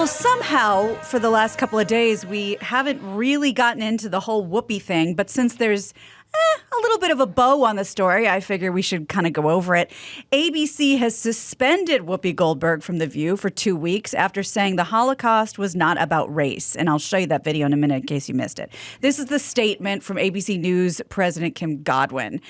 Well, somehow, for the last couple of days, we haven't really gotten into the whole Whoopi thing. But since there's a little bit of a bow on the story, I figure we should kind of go over it. ABC has suspended Whoopi Goldberg from The View for 2 weeks after saying the Holocaust was not about race. And I'll show you that video in a minute in case you missed it. This is the statement from ABC News President Kim Godwin.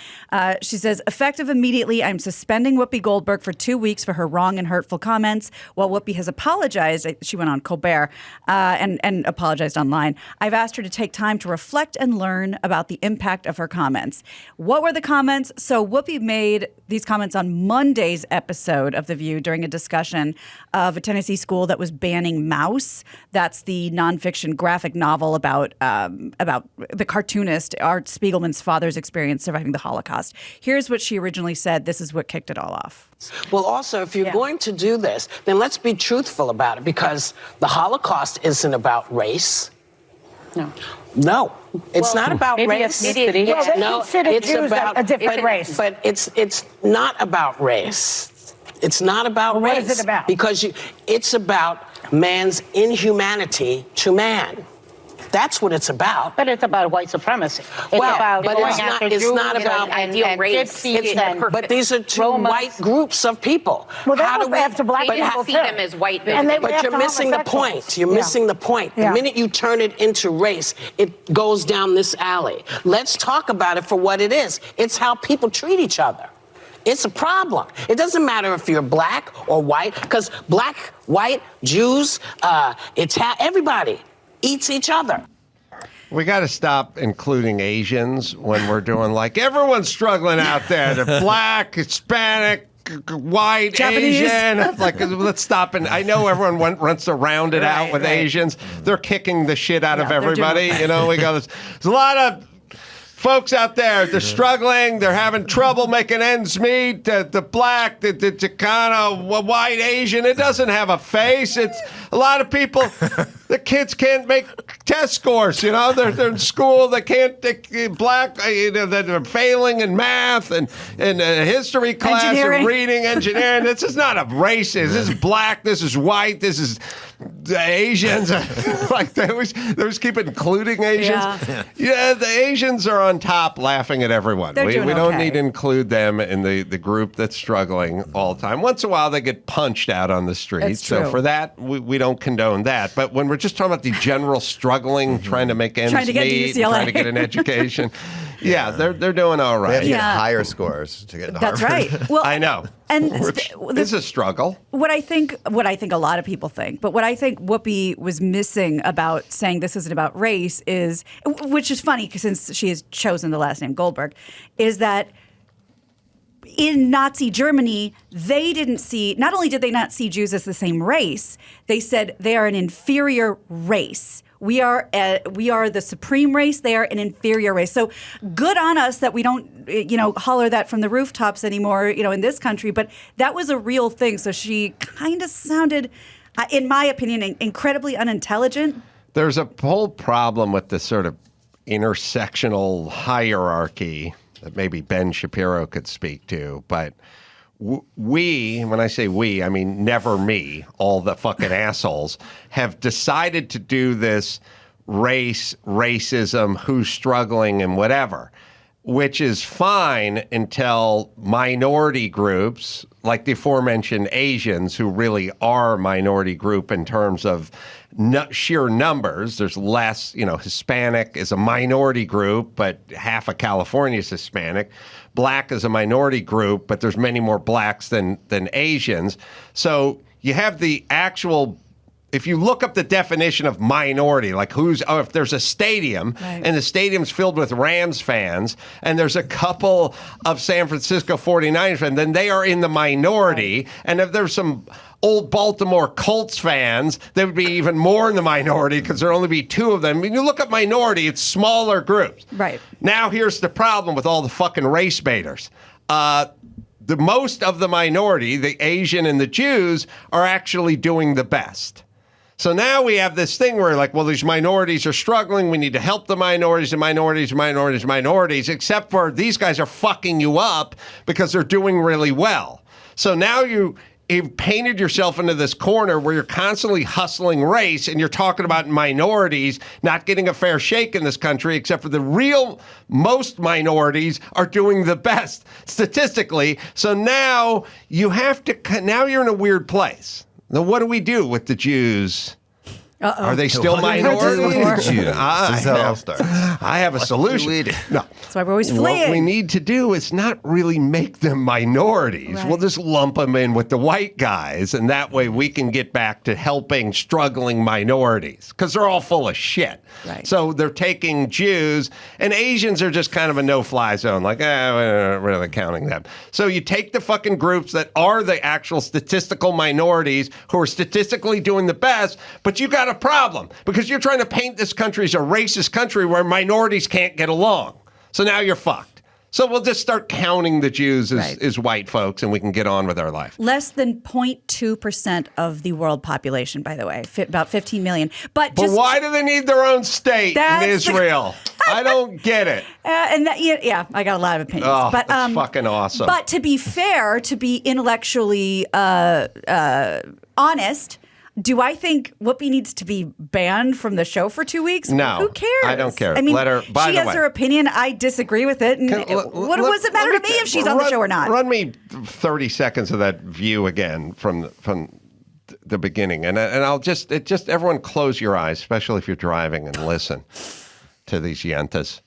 She says, effective immediately, I'm suspending Whoopi Goldberg for 2 weeks for her wrong and hurtful comments. While Whoopi has apologized, she went on Colbert and apologized online. I've asked her to take time to reflect and learn about the impact of her comments. What were the comments? So Whoopi made these comments on Monday's episode of The View during a discussion of a Tennessee school that was banning Mouse. That's the nonfiction graphic novel about the cartoonist Art Spiegelman's father's experience surviving the Holocaust. Here's what she originally said. This is what kicked it all off. Well, also, if you're going to do this, then let's be truthful about it, because the Holocaust isn't about race. No, it's not about race. It is. No, it's about a different race. But it's not about race. It's not about race. What is it about? Because it's about man's inhumanity to man. That's what it's about. But it's about white supremacy. It's Well, about but going it's not- after it's Jews not about and ideal race. gypsies But these are two Romans. white groups of people. Well, How they do were after black They people, didn't see too. them as white. And they were But after you're missing the homosexuals. point. You're Yeah. missing the point. Yeah. The minute you turn it into race, it goes down this alley. Let's talk about it for what it is. It's how people treat each other. It's a problem. It doesn't matter if you're black or white, because black, white, Jews, everybody eats each other. We got to stop including Asians when we're doing, like, everyone's struggling out there. They're black, Hispanic, white, Japanese. Asian. It's like, let's stop. And I know everyone wants to round it out with Asians. They're kicking the shit out of everybody. You know, there's a lot of folks out there, they're struggling, they're having trouble making ends meet. The black, the Chicano, white, Asian, it doesn't have a face. It's a lot of people, the kids can't make test scores, you know, they're in school, they black, they're failing in math and history class and reading, engineering. This is not a race. This is black, this is white, this is the Asians. Like they always keep including Asians. Yeah, the Asians are on top laughing at everyone. We don't need to include them in the group that's struggling all the time. Once in a while, they get punched out on the street. So for that, we don't condone that. But when we're just talking about the general struggling, trying to make ends meet, trying to get an education, they're doing all right. They have to get higher scores to get into Harvard. That's right. Well, I know. And it's a struggle. What I think a lot of people think, but what I think Whoopi was missing about saying this isn't about race is, which is funny because since she has chosen the last name Goldberg, is that in Nazi Germany, not only did they not see Jews as the same race, they said they are an inferior race. We are the supreme race. They are an inferior race. So good on us that we don't, holler that from the rooftops anymore, in this country. But that was a real thing. So she kind of sounded, in my opinion, incredibly unintelligent. There's a whole problem with this sort of intersectional hierarchy that maybe Ben Shapiro could speak to. But when I say we, I mean never me, all the fucking assholes, have decided to do this racism, who's struggling and whatever, which is fine until minority groups, like the aforementioned Asians, who really are a minority group in terms of sheer numbers. There's less, Hispanic is a minority group, but half of California is Hispanic. Black is a minority group, but there's many more blacks than Asians. So you have the actual, if you look up the definition of minority, like if there's a stadium and the stadium's filled with Rams fans and there's a couple of San Francisco 49ers fans, then they are in the minority. Right. And if there's some old Baltimore Colts fans, they would be even more in the minority because there'd only be two of them. When you look at minority, it's smaller groups. Right. Now here's the problem with all the fucking race baiters. The most of the minority, the Asian and the Jews, are actually doing the best. So now we have this thing where these minorities are struggling. We need to help the minorities, except for these guys are fucking you up because they're doing really well. So now you've painted yourself into this corner where you're constantly hustling race and you're talking about minorities not getting a fair shake in this country, except for the real most minorities are doing the best statistically. So now you have to, now you're in a weird place. Now, what do we do with the Jews? Are they still minorities? I have a solution. No. That's why we're always fleeing. What we need to do is not really make them minorities. Right. We'll just lump them in with the white guys, and that way we can get back to helping struggling minorities, because they're all full of shit. Right. So they're taking Jews, and Asians are just kind of a no-fly zone, like, we're not really counting them. So you take the fucking groups that are the actual statistical minorities who are statistically doing the best, but you got a problem because you're trying to paint this country as a racist country where minorities can't get along. So now you're fucked. So we'll just start counting the Jews as white folks, and we can get on with our life. Less than 0.2% of the world population, by the way, about 15 million. But why do they need their own state in Israel? I don't get it. And that, yeah, I got a lot of opinions. Oh, but that's fucking awesome. But to be fair, to be intellectually honest, do I think Whoopi needs to be banned from the show for 2 weeks? No. Who cares? I don't care. I mean, Let her, by she the has way, her opinion. I disagree with it. And what does it matter to me if she's on the show or not? Run me 30 seconds of that view again from the beginning. And I'll just everyone close your eyes, especially if you're driving, and listen to these yentas.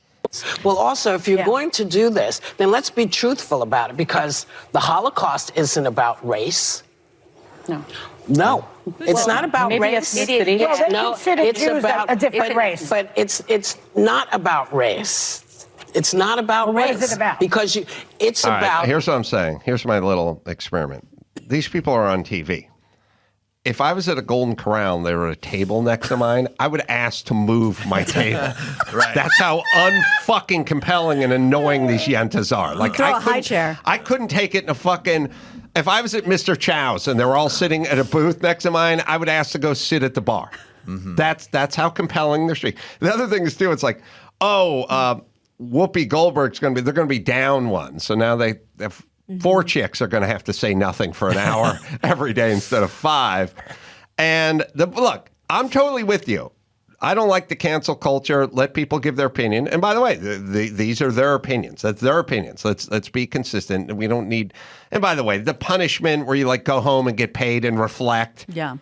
Well, also, if you're going to do this, then let's be truthful about it, because the Holocaust isn't about race. No, it's not about race. No, it's about a different race. But it's not about race. It's not about race. What is it about? Because it's All about. Right, here's what I'm saying. Here's my little experiment. These people are on TV. If I was at a Golden Corral and there were a table next to mine, I would ask to move my table. Right. That's how unfucking compelling and annoying these yentas are. Like, throw a high chair. I couldn't take it in a fucking. If I was at Mr. Chow's and they were all sitting at a booth next to mine, I would ask to go sit at the bar. Mm-hmm. That's how compelling they're street. The other thing is too, it's like, Whoopi Goldberg's they're going to be down one. So now they have 4 chicks are going to have to say nothing for an hour every day instead of 5. And look, I'm totally with you. I don't like the cancel culture. Let people give their opinion. And by the way, these are their opinions. That's their opinions. Let's be consistent. We don't need. And by the way, the punishment where you like go home and get paid and reflect. Yeah.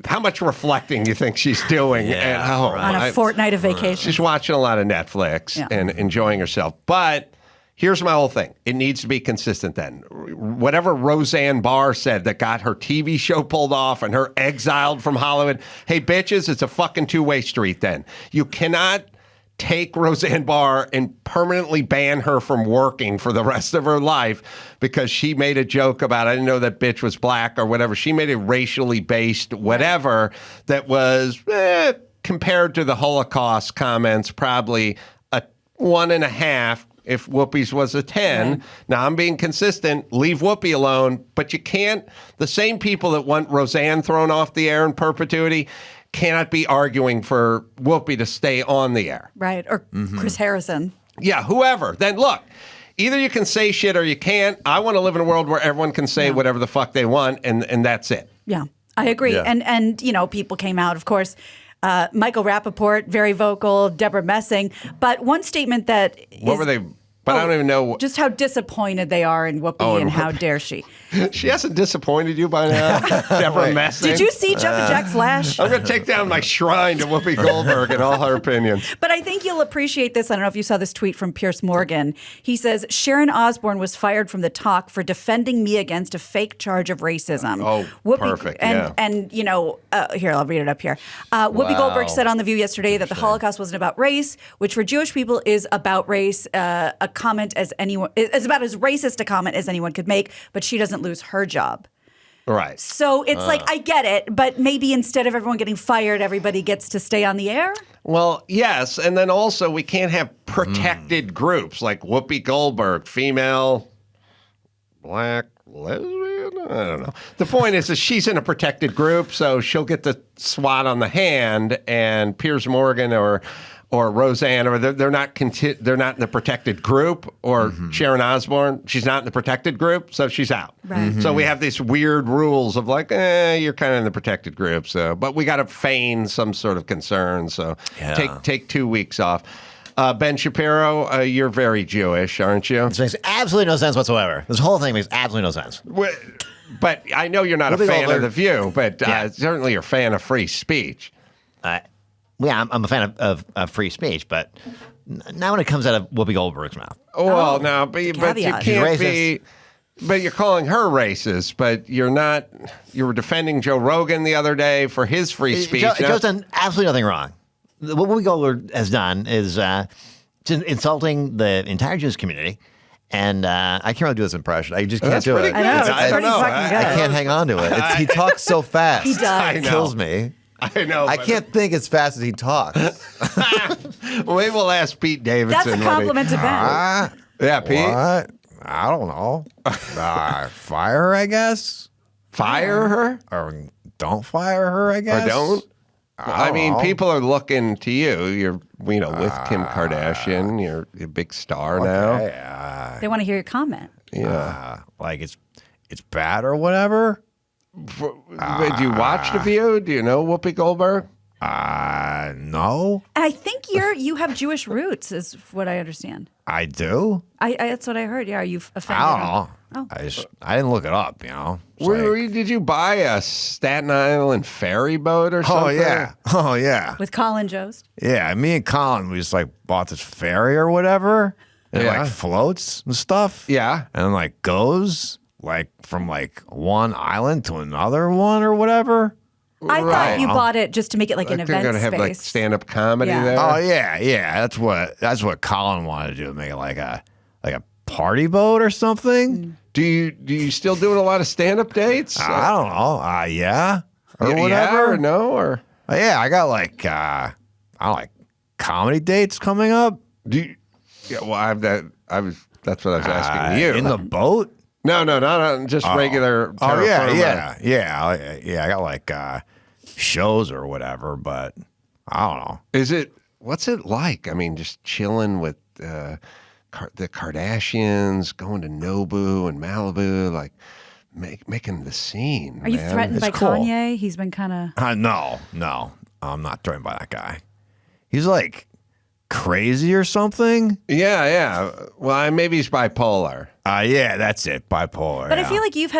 How much reflecting do you think she's doing at home? On a fortnight of vacation. She's watching a lot of Netflix and enjoying herself. But here's my whole thing. It needs to be consistent then. Whatever Roseanne Barr said that got her TV show pulled off and her exiled from Hollywood. Hey, bitches, it's a fucking two-way street then. You cannot take Roseanne Barr and permanently ban her from working for the rest of her life because she made a joke about, I didn't know that bitch was black or whatever. She made a racially based whatever that was compared to the Holocaust comments, probably a 1.5. If Whoopi's was a 10, right. Now I'm being consistent, leave Whoopi alone, but you can't, the same people that want Roseanne thrown off the air in perpetuity cannot be arguing for Whoopi to stay on the air. Right, or Chris Harrison. Yeah, whoever. Then look, either you can say shit or you can't. I want to live in a world where everyone can say whatever the fuck they want, and that's it. Yeah, I agree. Yeah. And you know, people came out, of course, Michael Rappaport, very vocal, Deborah Messing. But one statement that What were they? But I don't even know. Just how disappointed they are in Whoopi and how dare she. She hasn't disappointed you by now, Deborah Messing. Did you see Jumpin' Jack Flash? I'm going to take down my shrine to Whoopi Goldberg and all her opinions. But I think you'll appreciate this. I don't know if you saw this tweet from Piers Morgan. He says, Sharon Osbourne was fired from The Talk for defending me against a fake charge of racism. Oh, Whoopi, perfect. And you know, here, I'll read it up here. Whoopi Goldberg said on The View yesterday that the Holocaust wasn't about race, which for Jewish people is about race. A comment as anyone is about as racist a comment as anyone could make, but she doesn't lose her job. Right. So it's like, I get it, but maybe instead of everyone getting fired, everybody gets to stay on the air? Well, yes. And then also we can't have protected groups like Whoopi Goldberg, female, black, lesbian, I don't know. The point is that she's in a protected group, so she'll get the swat on the hand, and Piers Morgan or or Roseanne, or they're not in the protected group, or Sharon Osbourne, she's not in the protected group, so she's out. Right. So we have these weird rules of like, you're kind of in the protected group, so but we got to feign some sort of concern. So take 2 weeks off. Ben Shapiro, you're very Jewish, aren't you? This makes absolutely no sense whatsoever. This whole thing makes absolutely no sense. But I know you're not a fan of The View, but certainly you're a fan of free speech. Yeah, I'm a fan of free speech, but not when it comes out of Whoopi Goldberg's mouth. Well, no, but you can't be. But you're calling her racist, but you're not. You were defending Joe Rogan the other day for his free speech. Joe's done absolutely nothing wrong. What Whoopi Goldberg has done is insulting the entire Jewish community. And I can't really do this impression. I just can't do it. I know, it's pretty fucking good. I can't hang on to it. He talks so fast. He does. It kills me. I know. I can't think as fast as he talks. We will ask Pete Davidson. That's a compliment to Ben. Yeah, Pete. What? I don't know. Fire her, I guess. Fire her? Or don't fire her, I guess. Or don't? I mean, know. people are looking to you. You're, with Kim Kardashian. You're a big star now. They want to hear your comment. Yeah. Like it's bad or whatever. Do you watch The View? Do you know Whoopi Goldberg? No. I think you have Jewish roots, is what I understand. I do. That's what I heard. Yeah, are you offended? I don't know. Oh. I didn't look it up, It's Did you buy a Staten Island ferry boat or something? Oh, yeah. With Colin Jost? Yeah, me and Colin, we just bought this ferry or whatever. And it floats and stuff. Yeah. And then goes from one island to another one or whatever. I thought you bought it just to make it an event They're going to have stand-up comedy there. Oh yeah. That's what Colin wanted to do. Make it like a party boat or something. Do you still doing a lot of stand-up dates? I don't know. Yeah. Or whatever. Yeah or no? Or yeah, I got I don't like comedy dates coming up. That's what I was asking you. In the boat? No, not just regular. Yeah. I got shows or whatever, but I don't know. What's it like? I mean, just chilling with the Kardashians, going to Nobu and Malibu, making the scene. Are you threatened by Kanye? He's been kind of. No, I'm not threatened by that guy. He's crazy or something. Yeah. Well, maybe he's bipolar. Yeah, that's it. Bipolar. But I feel like you've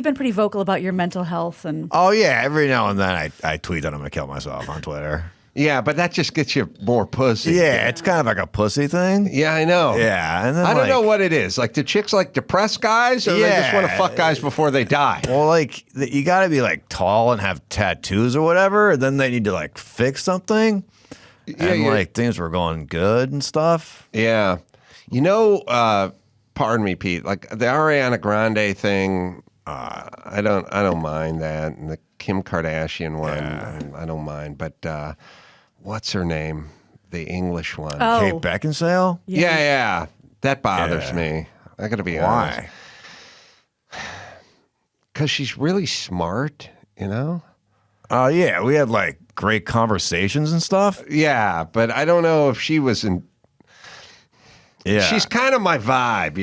been pretty vocal about your mental health and. Oh yeah, every now and then I tweet that I'm gonna kill myself on Twitter. Yeah, but that just gets you more pussy. Yeah, it's kind of like a pussy thing. Yeah, I know. Yeah, and then I don't know what it is. Do chicks depressed guys, or they just want to fuck guys before they die? Well, you got to be tall and have tattoos or whatever, and then they need to fix something. And things were going good and stuff. Yeah, pardon me, Pete. The Ariana Grande thing, I don't mind that, and the Kim Kardashian one, I don't mind. But what's her name? The English one, Kate Beckinsale. Yeah, that bothers me. I got to be honest. Why? Because she's really smart, Yeah, we had great conversations and stuff. Yeah, but I don't know if she was in. Yeah, she's kind of my vibe,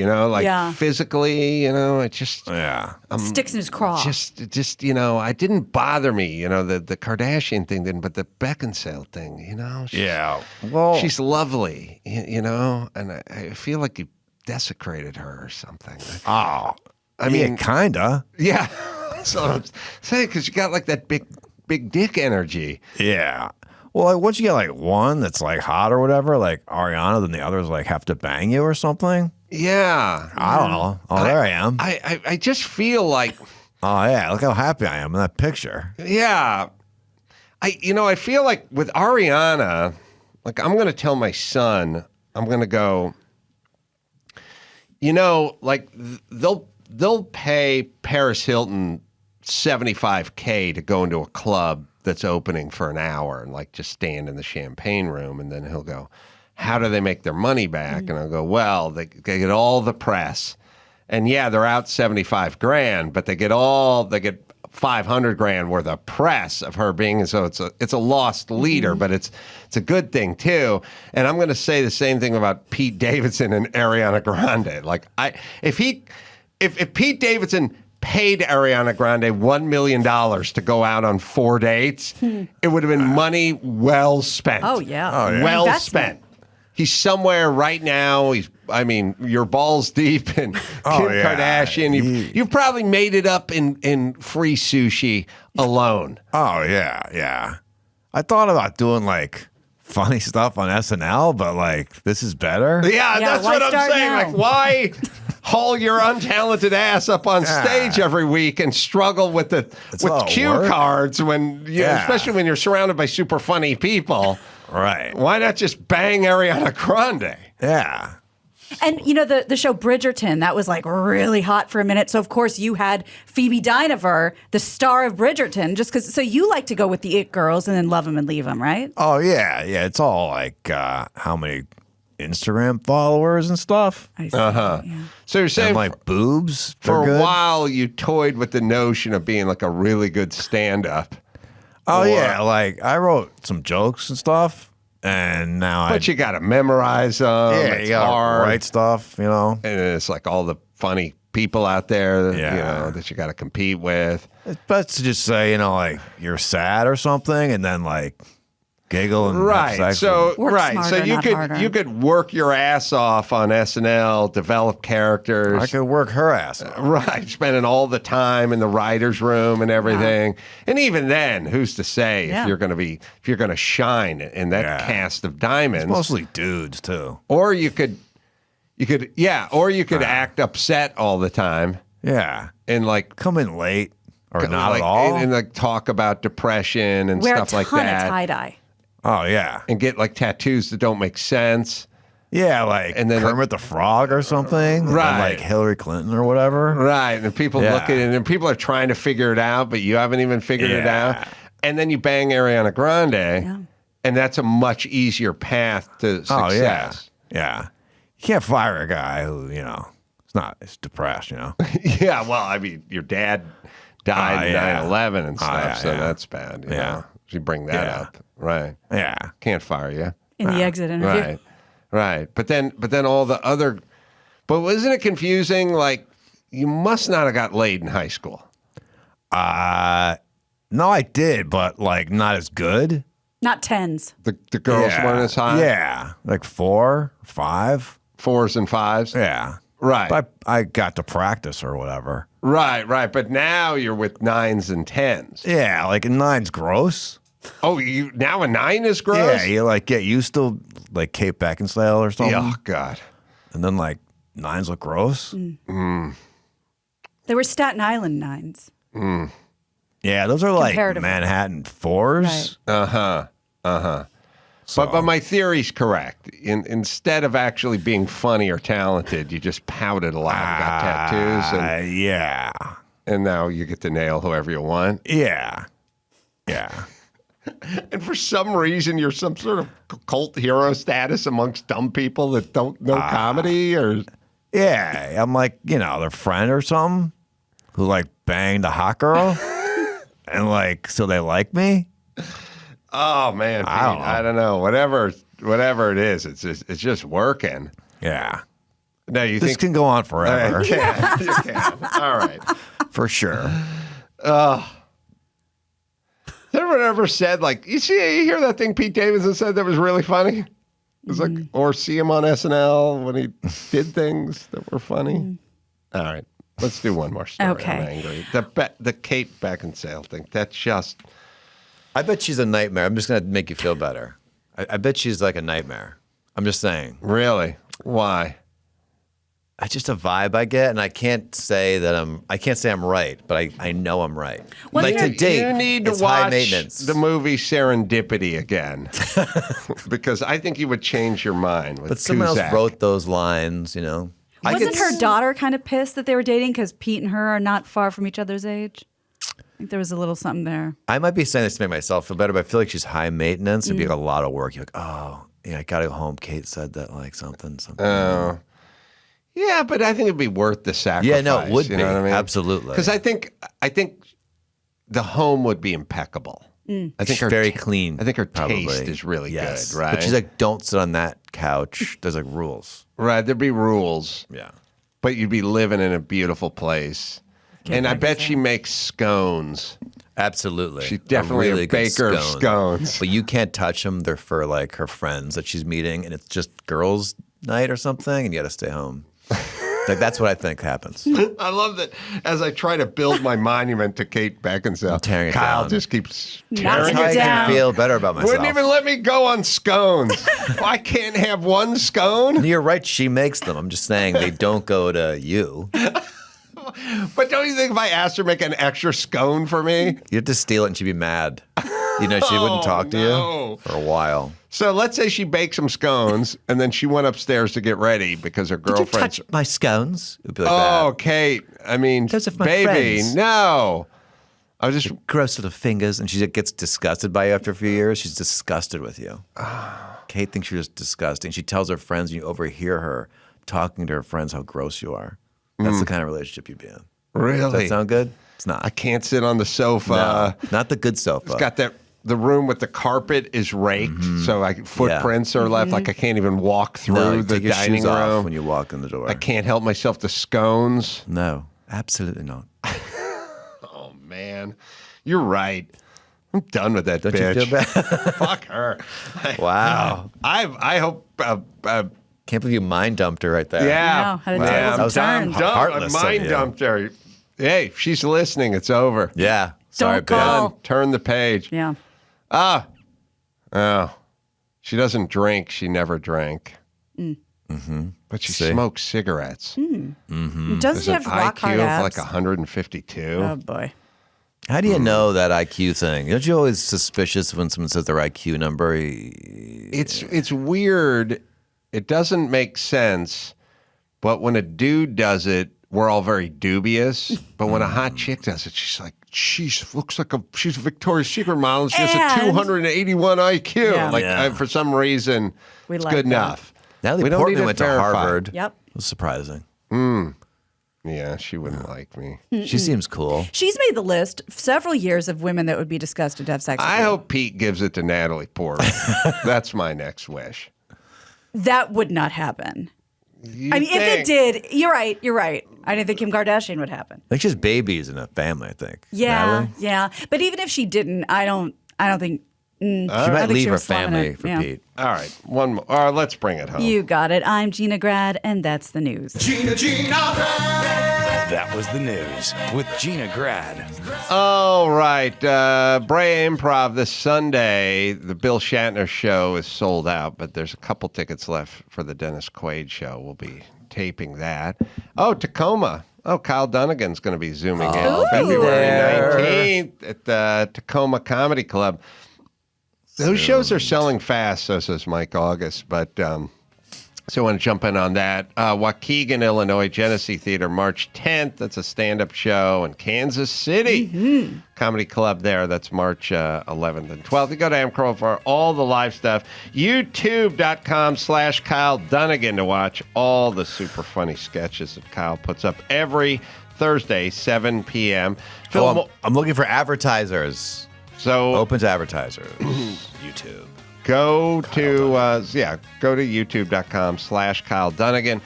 physically, it just sticks in his craw. Just it didn't bother me, the Kardashian thing didn't, but the Beckinsale thing, she's lovely, and I feel like you desecrated her or something. Oh, I mean, kinda. Yeah, so I'm saying because you got that big dick energy. Yeah. Well, once you get one that's hot or whatever, Ariana, then the others have to bang you or something. Yeah. I don't know. Oh, there I am. I just feel like. Oh yeah, look how happy I am in that picture. Yeah. I feel like with Ariana, I'm going to tell my son, I'm going to go. They'll pay Paris Hilton $75K to go into a club that's opening for an hour and just stand in the champagne room, and then he'll go, how do they make their money back? And I'll go, well, they get all the press, and they're out $75,000, but they get $500,000 worth of press of her being, so it's a lost leader, but it's a good thing too. And I'm going to say the same thing about Pete Davidson and Ariana Grande. Like if Pete Davidson paid Ariana Grande $1 million to go out on 4 dates, it would have been money well spent. Oh yeah, well investment. spent. He's somewhere right now. You're balls deep in Kim Kardashian. You've probably made it up in free sushi alone. Oh, yeah. I thought about doing, like, funny stuff on SNL, but, like, this is better. Yeah, that's what I'm saying. Now? Like, why haul your untalented ass up on stage every week and struggle with cue cards when, especially when you're surrounded by super funny people. Right. Why not just bang Ariana Grande? Yeah. And, the show Bridgerton, that was like really hot for a minute. So, of course, you had Phoebe Dynevor, the star of Bridgerton, just because. So you like to go with the it girls and then love them and leave them, right? Oh, yeah. Yeah. It's all like how many Instagram followers and stuff. I see. Yeah. So you're saying and like boobs. For a while, you toyed with the notion of being like a really good stand-up. Oh, yeah. Like I wrote some jokes and stuff. And now But you got to memorize them. Yeah, it's you got hard. to write stuff, And it's like all the funny people out there that you got to compete with. It's best to just say, like you're sad or something and then like giggle and have sex So Work so smarter, you not could harder. you could work your ass off on SNL, develop characters. I could work her ass off. Right, spending all the time in the writers' room and everything. And even then, who's to say if you're going to shine in that cast of diamonds? It's mostly dudes too. Or you could act upset all the time. Yeah, and like come in late or not like, at all, and like talk about depression and Wear stuff like a ton that. of tie-dye. Oh yeah, and get like tattoos that don't make sense. Yeah, like and then Kermit the Frog or something, right? And like Hillary Clinton or whatever, right? And people look at it, and people are trying to figure it out, but you haven't even figured it out. And then you bang Ariana Grande, and that's a much easier path to success. Oh yeah. You can't fire a guy who it's depressed. Yeah, well, I mean, your dad died in 9/11 and stuff, so that's bad. You know? You bring that up, right? Yeah, can't fire you in the exit interview, right? But then all the other, but wasn't it confusing? Like, you must not have got laid in high school. No, I did, but like not as good. Not tens. The girls weren't as high. Yeah, like 4, 5, 4s and 5s. Yeah, right. But I got to practice or whatever. Right. But now you're with 9s and 10s. Yeah, like a 9's gross. Oh, now a 9 is gross? Yeah, you like get used to like Kate Beckinsale or something. Oh God. And then like 9s look gross. They were Staten Island 9s. Yeah, those are like Manhattan 4s. Right. But my theory's correct. Instead of actually being funny or talented, you just pouted a lot and got tattoos. And, and now you get to nail whoever you want. Yeah. And for some reason, you're some sort of cult hero status amongst dumb people that don't know comedy, or yeah, I'm like their friend or something who like banged a hot girl, and like so they like me. Oh man, Pete, I don't know. Whatever it is, it's just working. Yeah. No, you this think can go on forever? You can. All right, for sure. Everyone ever said like you hear that thing Pete Davidson said that was really funny? It was like, or see him on SNL when he did things that were funny. All right, let's do one more story. Okay. I'm angry. The Kate Beckinsale thing. That's just. I bet she's a nightmare. I'm just gonna make you feel better. I bet she's like a nightmare. I'm just saying. Really? Why? It's just a vibe I get, and I can't say I'm right, but I know I'm right. Well, to date, you need to it's high watch maintenance. the movie Serendipity again, because I think you would change your mind. With But someone Cusack. else wrote those lines, Wasn't her daughter kind of pissed that they were dating because Pete and her are not far from each other's age? I think there was a little something there. I might be saying this to make myself feel better, but I feel like she's high maintenance. It'd be like a lot of work. You're like, oh, yeah, I gotta go home. Kate said that, like something. Oh. Yeah, but I think it'd be worth the sacrifice. Yeah, no, it would be. You know what I mean? Absolutely. Because I think the home would be impeccable. I think She's very clean. I think her probably. taste is really good, right? But she's like, don't sit on that couch. There's like rules. Right, there'd be rules. Yeah. But you'd be living in a beautiful place. And I bet she makes scones. Absolutely. She's definitely a baker of scones. But you can't touch them. They're for like her friends that she's meeting, and it's just girls' night or something, and you got to stay home. Like that's what I think happens. I love that as I try to build my monument to Kate Beckinsale, Kyle just keeps Knocking tearing it it down. I feel better about myself. Wouldn't even let me go on scones. I can't have one scone. You're right. She makes them. I'm just saying they don't go to you. But don't you think if I asked her to make an extra scone for me? You have to steal it, and she'd be mad. She wouldn't talk to you for a while. So let's say she baked some scones, and then she went upstairs to get ready because her girlfriend. Did you touch my scones? It would be like that. Oh, Kate. I mean, Those are my baby, friends. no. I was just. Gross little fingers, and she gets disgusted by you after a few years. She's disgusted with you. Kate thinks you're just disgusting. She tells her friends, and you overhear her talking to her friends how gross you are. That's the kind of relationship you'd be in. Really? Does that sound good? It's not. I can't sit on the sofa. No, not the good sofa. It's got that. The room with the carpet is raked, so footprints are left. Like I can't even walk through the take your dining shoes off room when you walk in the door. I can't help myself to scones. No, absolutely not. Oh man, you're right. I'm done with that Don't bitch. you feel bad? Fuck her. Wow. I hope. Can't believe you mind dumped her right there. Yeah. Wow, how the tables have turned. I'm done. Heartless I of mind you. dumped her. Hey, if she's listening, it's over. Yeah. Sorry, Don't call. babe. Turn the page. Yeah. Oh, she doesn't drink. She never drank. But she See? smokes cigarettes. Doesn't There's she an have rock hard IQ of abs? like 152. Oh boy. How do you know that IQ thing? Aren't you always suspicious when someone says their IQ number? It's weird. It doesn't make sense. But when a dude does it, we're all very dubious. But when a hot chick does it, she's like, looks like she's a Victoria's Secret model. She has a And- 281 IQ. Yeah. Like Yeah. For some reason, it's like good that. enough. Natalie We don't Portman need to went to verify. Harvard. Yep. It was surprising. Yeah, she wouldn't like me. She seems cool. She's made the list several years of women that would be disgusted to have sex with. I you. hope Pete gives it to Natalie Portman. That's my next wish. That would not happen. You I mean, if it think? did, you're right. You're right. I didn't think Kim Kardashian would happen. Like she's babies in a family, I think. Yeah, Natalie? yeah. But even if she didn't, I don't think. She might I think leave she her was slamming family it. for Yeah. Pete. All right, one more. All right, let's bring it home. You got it. I'm Gina Grad, and that's the news. That was the news with Gina Grad. All right, Brea Improv this Sunday. The Bill Shatner show is sold out, but there's a couple tickets left for the Dennis Quaid show. We'll be taping that. Oh, Tacoma. Oh, Kyle Dunnigan's going to be zooming in February 19th at the Tacoma Comedy Club. Those shows are selling fast, so says Mike August, but so I want to jump in on that. Waukegan, Illinois, Genesee Theater, March 10th. That's a stand-up show in Kansas City. Comedy Club there. That's March 11th and 12th. You go to Carolla for all the live stuff. YouTube.com/Kyle Dunnigan to watch all the super funny sketches that Kyle puts up every Thursday, 7 p.m. I'm looking for advertisers. So Open to advertisers. YouTube. Go to youtube.com/Kyle Dunnigan.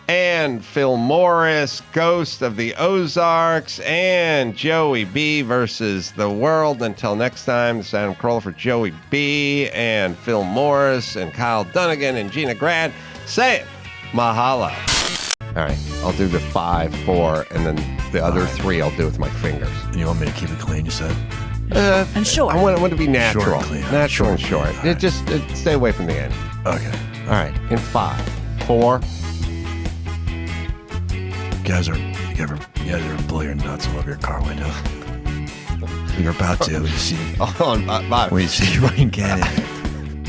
And Phil Morris, Ghost of the Ozarks, and Joey B versus the World. Until next time, this is Adam Carolla for Joey B and Phil Morris and Kyle Dunnigan and Gina Grad. Say it. Mahalo. All right, I'll do the 5, 4, and then the other 3 I'll do with my fingers. And you want me to keep it clean, you said? And short. I want it to be natural. Short and clean. Natural and short. Just stay away from the end. Okay. All right, in 5, 4. You guys ever blow your nuts above your car window? You're about to. When you see, Hold on, bye. when you see Ryan Cannon.